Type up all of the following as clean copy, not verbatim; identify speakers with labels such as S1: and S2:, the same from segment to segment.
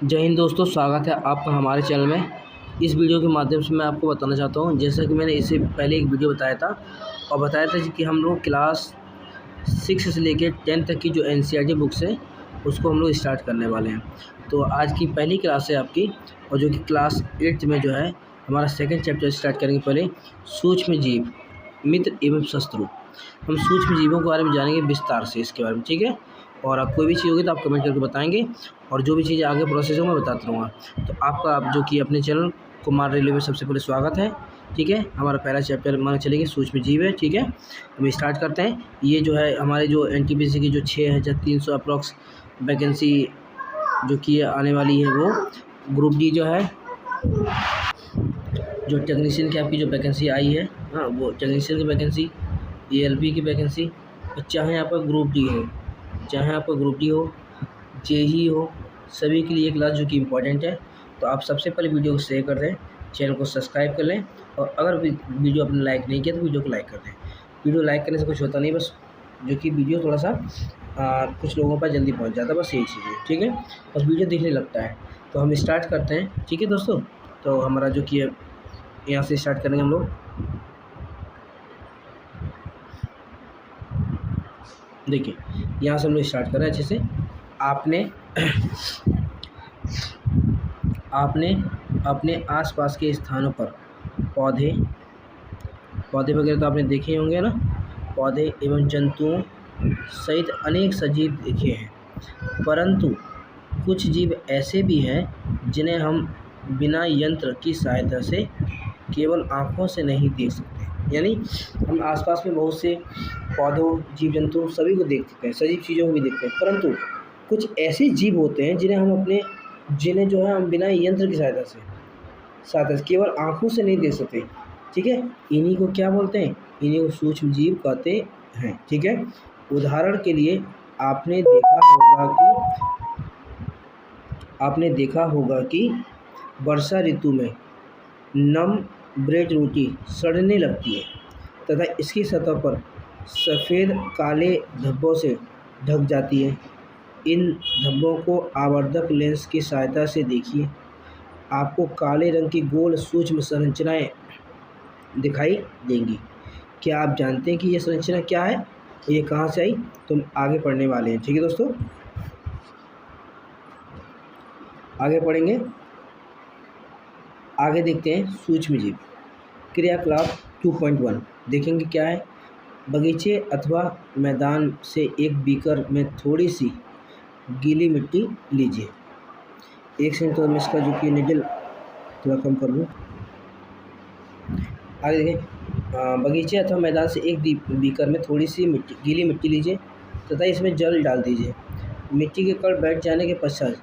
S1: जय हिंद दोस्तों, स्वागत है आपका हमारे चैनल में। इस वीडियो के माध्यम से मैं आपको बताना चाहता हूं, जैसा कि मैंने इससे पहले एक वीडियो बताया था और बताया था कि हम लोग क्लास 6 से लेकर 10 तक की जो एनसीईआरटी बुक्स है उसको हम लोग स्टार्ट करने वाले हैं। तो आज की पहली क्लास है आपकी, और जो कि क्लास 8 में जो है हमारा सेकेंड चैप्टर स्टार्ट करेंगे। पहले सूक्ष्म जीव, मित्र एवं शत्रु। हम सूक्ष्म जीवों के बारे में जानेंगे विस्तार से, इसके बारे में, ठीक है। और आप कोई भी चीज़ होगी तो आप कमेंट करके बताएंगे, और जो भी चीज़ें आगे प्रोसेस हो मैं बताता रहूँगा। तो आपका जो कि अपने चैनल कुमार रेलवे में सबसे पहले स्वागत है, ठीक है। हमारा पहला चैप्टर मान चलेंगे सूक्ष्म जीव है, ठीक है। हम स्टार्ट करते हैं। ये जो है हमारे जो एनटीपीसी की जो 6300 अप्रॉक्स वैकेंसी जो कि आने वाली है, वो ग्रुप डी जो है, जो टेक्नीशियन की आपकी जो वैकेंसी आई है, हाँ, वो टेक्नीशियन की वैकेंसी, एएलपी की वैकेंसी, चाहे आपका ग्रुप डी हो, चाहे आपका ग्रुप डी हो, जेई हो, सभी के लिए एक क्लास जो कि इम्पोर्टेंट है। तो आप सबसे पहले वीडियो को शेयर कर दें, चैनल को सब्सक्राइब कर लें, और अगर वीडियो आपने लाइक नहीं किया तो वीडियो को लाइक कर दें। वीडियो लाइक करने से कुछ होता नहीं, बस जो कि वीडियो थोड़ा सा कुछ लोगों पर जल्दी पहुंच जाता है, बस यही चीज़ है, ठीक है। बस वीडियो दिखने लगता है। तो हम स्टार्ट करते हैं, ठीक है दोस्तों। तो हमारा जो कि यहाँ से स्टार्ट करेंगे हम लोग। देखिए, यहाँ से हम लोग स्टार्ट कर रहे हैं अच्छे से। आपने अपने आसपास के स्थानों पर पौधे वगैरह तो आपने देखे होंगे ना, पौधे एवं जंतुओं सहित अनेक सजीव देखे हैं, परंतु कुछ जीव ऐसे भी हैं जिन्हें हम बिना यंत्र की सहायता से केवल आँखों से नहीं देख सकते। यानी हम आसपास में बहुत से पौधों, जीव जंतु सभी को देख सकते हैं, सजीव चीज़ों को भी देखते हैं, परंतु कुछ ऐसे जीव होते हैं जिन्हें जो है हम बिना यंत्र की सहायता से केवल आँखों से नहीं देख सकते, ठीक है। इन्हीं को क्या बोलते हैं? इन्हीं को सूक्ष्म जीव कहते हैं, ठीक है। उदाहरण के लिए आपने देखा होगा कि वर्षा ऋतु में नम ब्रेड रोटी सड़ने लगती है तथा इसकी सतह पर सफ़ेद काले धब्बों से ढक जाती है। इन धब्बों को आवर्धक लेंस की सहायता से देखिए, आपको काले रंग की गोल सूक्ष्म संरचनाएं दिखाई देंगी। क्या आप जानते हैं कि ये संरचना क्या है, ये कहाँ से आई? तो हम आगे पढ़ने वाले हैं, ठीक है दोस्तों। आगे पढ़ेंगे, आगे देखते हैं सूक्ष्म जीव। क्रियाकलाप 2.1 देखेंगे क्या है। बगीचे अथवा मैदान से एक बीकर में थोड़ी सी गीली मिट्टी लीजिए। एक सेकंड, तो मैं इसका जो कि निडल थोड़ा कम कर लूँ। आगे देखें, बगीचे अथवा मैदान से एक बीकर में थोड़ी सी गीली मिट्टी लीजिए तथा इसमें जल डाल दीजिए। मिट्टी के कण बैठ जाने के पश्चात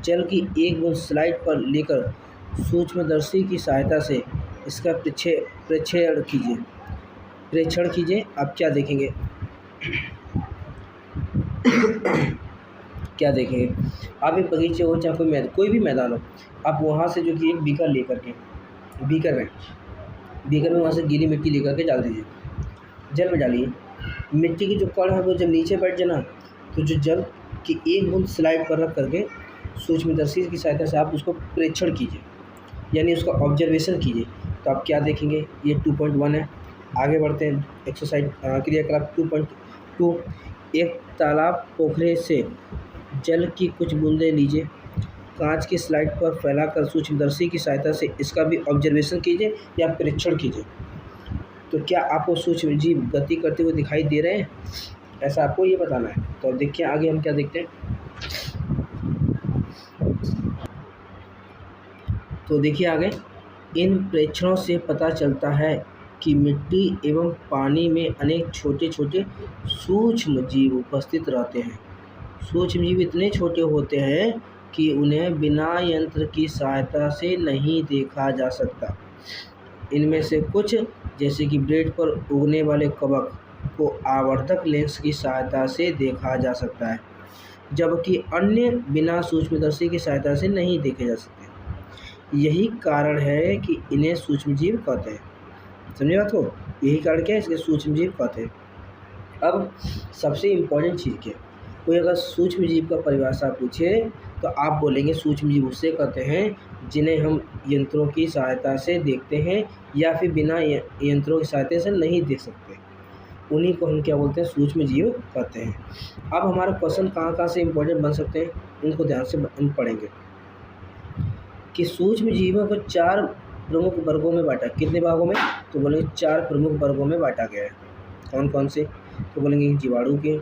S1: जल की एक बूंद स्लाइड पर लेकर सूक्ष्मदर्शी की सहायता से इसका प्रेक्षण कीजिए। आप क्या देखेंगे? क्या देखेंगे? आप एक बगीचे हो, चाहे कोई भी मैदान हो, आप वहाँ से जो कि एक बीकर लेकर के बीकर में वहाँ से गीली मिट्टी लेकर के डाल दीजिए, जल में डालिए। मिट्टी की जो कण है वो जब नीचे बैठ जाए ना, तो जो जल की एक बूंद स्लाइड पर रख करके सूक्ष्मदर्शी की सहायता से आप उसको प्रेक्षण कीजिए, यानी उसका ऑब्जर्वेशन कीजिए। तो आप क्या देखेंगे? ये 2.1 है। आगे बढ़ते हैं। एक्सरसाइज क्रियाकलाप 2.2। एक तालाब पोखरे से जल की कुछ बूंदें लीजिए, कांच की स्लाइड पर फैलाकर सूक्ष्मदर्शी की सहायता से इसका भी ऑब्जर्वेशन कीजिए या परीक्षण कीजिए। तो क्या आपको सूक्ष्म जीव गति करते हुए दिखाई दे रहे हैं? ऐसा आपको ये बताना है। तो देखिए आगे हम क्या देखते हैं। तो देखिए आगे, इन प्रेक्षणों से पता चलता है कि मिट्टी एवं पानी में अनेक छोटे छोटे सूक्ष्म जीव उपस्थित रहते हैं। सूक्ष्म जीव इतने छोटे होते हैं कि उन्हें बिना यंत्र की सहायता से नहीं देखा जा सकता। इनमें से कुछ, जैसे कि ब्रेड पर उगने वाले कवक, को आवर्धक लेंस की सहायता से देखा जा सकता है, जबकि अन्य बिना सूक्ष्मदर्शी की सहायता से नहीं देखे जा सकते। यही कारण है कि इन्हें सूक्ष्मजीव कहते हैं। समझे बात को? यही कारण क्या है, इसके सूक्ष्मजीव कहते हैं। अब सबसे इम्पोर्टेंट चीज़ क्या, कोई अगर सूक्ष्म जीव का परिभाषा पूछे तो आप बोलेंगे सूक्ष्म जीव उसे कहते हैं जिन्हें हम यंत्रों की सहायता से देखते हैं या फिर बिना यंत्रों की सहायता से नहीं देख सकते, उन्हीं को हम क्या बोलते हैं, सूक्ष्म जीव कहते हैं। अब हमारा क्वेश्चन कहाँ से इम्पोर्टेंट बन सकते हैं, उनको ध्यान से हम पढ़ेंगे कि सूक्ष्म जीवों को 4 प्रमुख वर्गों में बांटा। कितने भागों में, तो बोलेंगे 4 प्रमुख वर्गों में बांटा गया है। कौन कौन से, तो बोलेंगे जीवाणु के,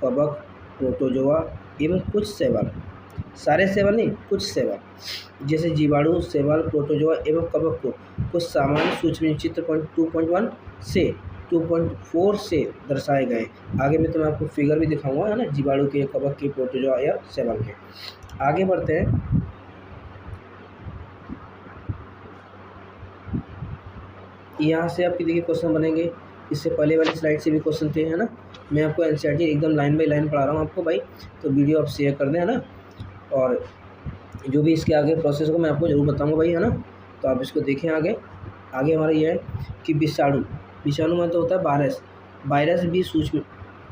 S1: कवक, प्रोटोजोआ एवं कुछ शैवाल। सारे शैवाल नहीं, कुछ शैवाल। जैसे जीवाणु, शैवाल, प्रोटोजोआ एवं कवक को कुछ सामान्य सूक्ष्म चित्र 2.1 से 2.4 से दर्शाए गए। आगे में तो मैं आपको फिगर भी दिखाऊंगा, है ना, जीवाणु के, कवक के, प्रोटोजोआ या शैवाल के। आगे बढ़ते हैं। यहाँ से आपकी देखिए क्वेश्चन बनेंगे, इससे पहले वाली स्लाइड से भी क्वेश्चन थे, है ना। मैं आपको एनसीईआरटी एकदम लाइन बाय लाइन पढ़ा रहा हूँ आपको भाई, तो वीडियो आप शेयर कर दें, है ना। और जो भी इसके आगे प्रोसेस को मैं आपको ज़रूर बताऊँगा भाई, है ना। तो आप इसको देखें आगे। आगे हमारा ये है कि विषाणु मतलब होता है वायरस। वायरस भी सूक्ष्म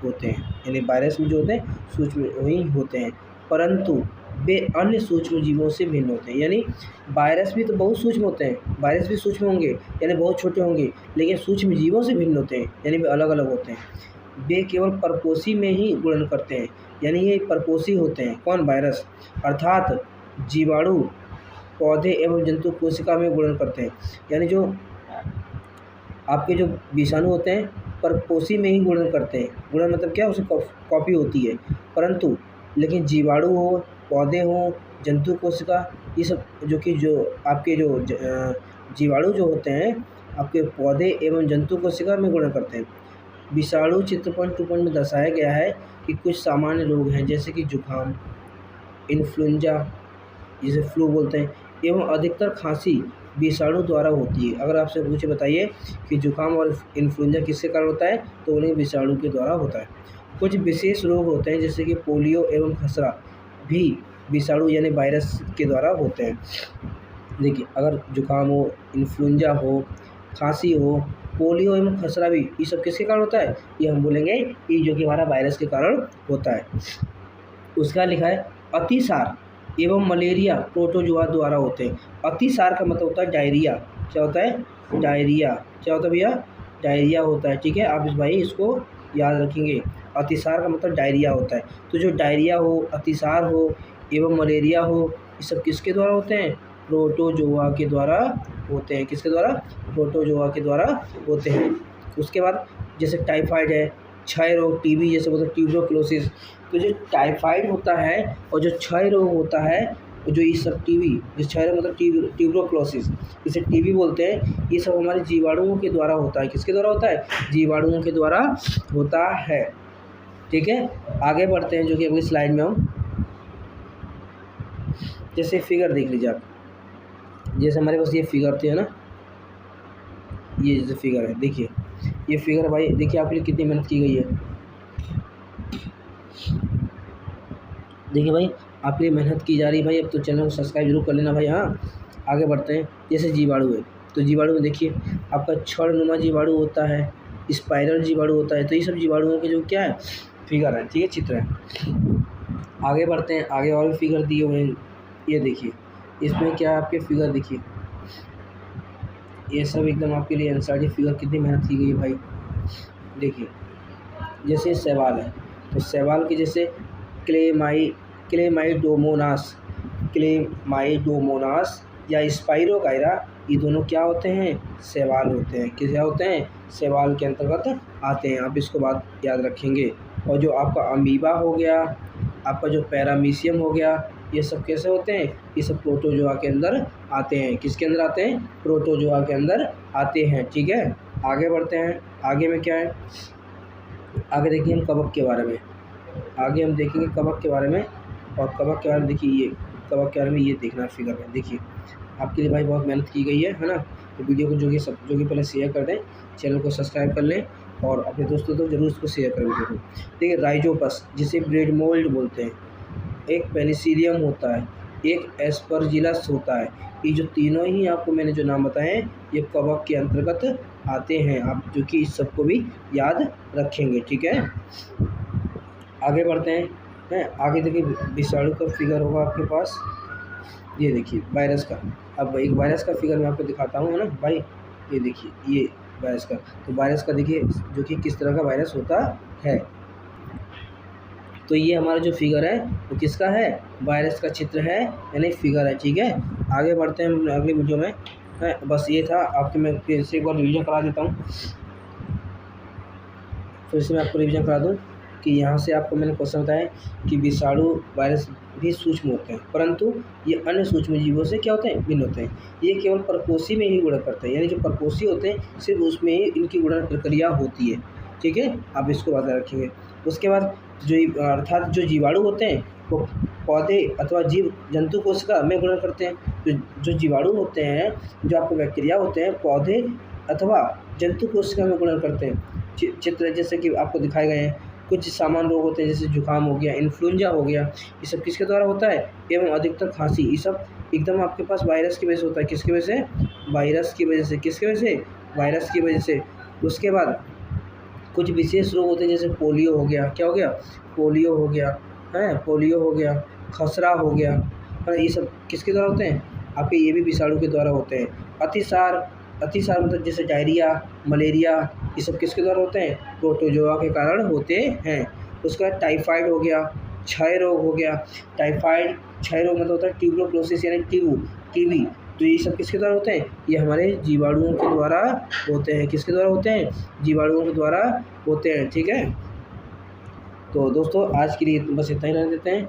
S1: होते हैं, यानी वायरस भी जो होते हैं सूक्ष्म ही होते हैं, परंतु वे अन्य सूक्ष्म जीवों से भिन्न होते हैं। यानी वायरस भी तो बहुत सूक्ष्म होते हैं, वायरस भी सूक्ष्म होंगे यानी बहुत छोटे होंगे, लेकिन सूक्ष्म जीवों से भिन्न होते हैं, यानी वे अलग अलग होते हैं। वे केवल परपोषी में ही गुणन करते हैं, यानी ये परपोषी होते हैं। कौन, वायरस, अर्थात जीवाणु पौधे एवं जंतु कोशिका में गुणन करते हैं। यानी जो आपके जो विषाणु होते हैं परपोषी में ही गुणन करते हैं। गुणन मतलब क्या, उसे कॉपी होती है, परंतु लेकिन जीवाणु हो, पौधे हों, जंतु कोशिका, ये सब जो आपके जो जीवाणु जो होते हैं आपके पौधे एवं जंतु कोशिका में गुणन करते हैं। विषाणु चित्र 2.1 में दर्शाया गया है कि कुछ सामान्य रोग हैं जैसे कि जुकाम, इन्फ्लुएंजा जिसे फ्लू बोलते हैं, एवं अधिकतर खांसी विषाणु द्वारा होती है। अगर आपसे पूछे बताइए कि जुकाम और इन्फ्लुएंजा किसके कारण होता है, तो उन्हें विषाणु के द्वारा होता है। कुछ विशेष रोग होते हैं जैसे कि पोलियो एवं खसरा भी विषाणु यानी वायरस के द्वारा होते हैं। देखिए, अगर जुकाम हो, इन्फ्लुएंजा हो, खांसी हो, पोलियो एवं खसरा भी, ये सब किसके कारण होता है, ये हम बोलेंगे ये जो कि हमारा वायरस के कारण होता है। उसका लिखा है अतिसार एवं मलेरिया प्रोटोजोआ द्वारा होते हैं। अतिसार का मतलब होता है डायरिया। क्या होता है, डायरिया। क्या होता है भैया, डायरिया होता है। ठीक है, आप इस भाई इसको याद रखेंगे। अतिसार का मतलब डायरिया होता है। तो जो डायरिया हो, अतिसार हो एवं मलेरिया हो, ये सब किसके द्वारा होते हैं, प्रोटोजोआ के द्वारा होते हैं। किसके द्वारा, प्रोटोजोआ के द्वारा होते हैं। उसके बाद जैसे टाइफाइड है, क्षय रोग, टीबी जैसे मतलब ट्यूबरक्लोसिस। तो जो टाइफाइड होता है और जो क्षय रोग होता है, जो ये सब टीबी, जो क्षय रोग मतलब ट्यूबरक्लोसिस, इसे टीबी बोलते हैं, ये सब हमारे जीवाणुओं के द्वारा होता है। किसके द्वारा होता है, जीवाणुओं के द्वारा होता है। ठीक है, आगे बढ़ते हैं, जो कि अगली स्लाइड में हम जैसे फिगर देख लीजिए आप। जैसे हमारे पास ये फिगर थे, है ना, ये जैसे फिगर है, देखिए ये फिगर भाई, देखिए आपके लिए कितनी मेहनत की गई है। देखिए भाई, आपके लिए मेहनत की जा रही है भाई। अब तो चैनल को सब्सक्राइब जरूर कर लेना भाई। हाँ, आगे बढ़ते हैं। जैसे जीवाणु है, तो जीवाणु में देखिए आपका छड़नुमा जीवाणु होता है, स्पाइरल जीवाणु होता है। तो ये सब जीवाणुओं के जो क्या है, फिगर है। ठीक है, चित्र है। आगे बढ़ते हैं, आगे और भी फिगर दिए हुए हैं। ये देखिए, इसमें क्या आपके फिगर देखिए, ये सब एकदम आपके लिए एनसीईआरटी फिगर, कितनी मेहनत की गई है भाई। देखिए, जैसे शैवाल है, तो शैवाल के जैसे क्लेमाइडोमोनास या स्पाइरोगाइरा, ये दोनों क्या होते हैं, शैवाल होते हैं। क्या होते हैं, शैवाल के अंतर्गत आते हैं। आप इसको बात याद रखेंगे। और जो आपका अमीबा हो गया, आपका जो पैरामीशियम हो गया, ये सब कैसे होते हैं, ये सब प्रोटोजोआ के अंदर आते हैं। किसके अंदर आते हैं, प्रोटोजोआ के अंदर आते हैं। ठीक है, आगे बढ़ते हैं। आगे में क्या है, आगे देखिए हम कवक के बारे में, आगे हम देखेंगे कवक के बारे में। और कवक के बारे में देखिए, ये कवक के बारे में ये देखना फिगर में। देखिए आपके लिए भाई बहुत मेहनत की गई है ना। तो वीडियो को जो कि पहले शेयर कर दें, चैनल को सब्सक्राइब कर लें और अपने दोस्तों को जरूर इसको शेयर करें वीडियो को। देखिए राइजोपस, जिसे ब्रेड मोल्ड बोलते हैं, एक पेनिसिलियम होता है, एक एस्परजिलस होता है। ये जो तीनों ही आपको मैंने जो नाम बताए हैं, ये कवक के अंतर्गत आते हैं। आप जो कि इस सबको भी याद रखेंगे। ठीक है, आगे बढ़ते हैं। हैं। आगे देखिए विषाणु का फिगर होगा आपके पास, ये देखिए वायरस का। अब एक वायरस का फिगर मैं आपको दिखाता हूँ, है ना भाई, ये देखिए ये वायरस का। तो वायरस का देखिए जो कि किस तरह का वायरस होता है। तो ये हमारा जो फिगर है वो किसका है, वायरस का चित्र है यानी फिगर है। ठीक है, आगे बढ़ते हैं अगली वीडियो में। है बस ये था आपके, मैं फिर से एक बार रिवीजन करा देता हूँ। फिर से मैं आपको रिवीजन करा दूँ कि यहाँ से आपको मैंने क्वेश्चन बताया कि विषाणु वायरस भी सूक्ष्म होते हैं, परंतु ये अन्य सूक्ष्म जीवों से क्या होते हैं, भिन्न होते हैं। ये केवल परपोषी में ही गुणन करते हैं, यानी जो परपोषी होते हैं सिर्फ उसमें ही इनकी गुणन प्रक्रिया होती है। ठीक है, आप इसको याद रखेंगे। उसके बाद जो अर्थात जो जीवाणु होते हैं वो पौधे अथवा जीव जंतु कोशिका में गुणन करते हैं। जो जीवाणु होते हैं, जो आपको बैक्टीरिया होते हैं, पौधे अथवा जंतु कोशिका में गुणन करते हैं। चित्र जैसे कि आपको दिखाए गए हैं। कुछ सामान्य रोग होते हैं जैसे जुकाम हो गया, इन्फ्लुएंजा हो गया, ये सब किसके द्वारा होता है, एवं अधिकतर खांसी, ये सब एकदम आपके पास वायरस की वजह से होता है। किसकी वजह से, वायरस की वजह से। किसकी वजह से, वायरस की वजह से। उसके बाद कुछ विशेष रोग होते हैं जैसे पोलियो हो गया, क्या हो गया, पोलियो हो गया, है पोलियो हो गया, खसरा हो गया, पर ये सब किसके द्वारा होते हैं, आपके ये भी विषाणु के द्वारा होते हैं। अतिसार, अतिसार मतलब जैसे डायरिया, मलेरिया, ये सब किसके द्वारा होते हैं, प्रोटोजोआ के कारण होते हैं। उसके बाद टाइफाइड हो गया, क्षय रोग हो गया। टाइफाइड क्षय रोग मतलब होता है ट्यूबरक्लोसिस यानी टीबी। तो ये सब किसके द्वारा होते हैं, ये हमारे जीवाणुओं के द्वारा होते हैं। किसके द्वारा होते हैं, जीवाणुओं के द्वारा होते हैं। ठीक है, तो दोस्तों आज के लिए बस इतना ही रहने देते हैं।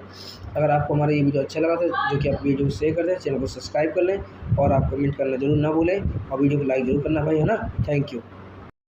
S1: अगर आपको हमारा ये वीडियो अच्छा लगा तो जो कि आप वीडियो को शेयर कर दें, चैनल को सब्सक्राइब कर लें और आप कमेंट करना जरूर ना भूलें और वीडियो को लाइक जरूर करना भाई, है ना। Thank you.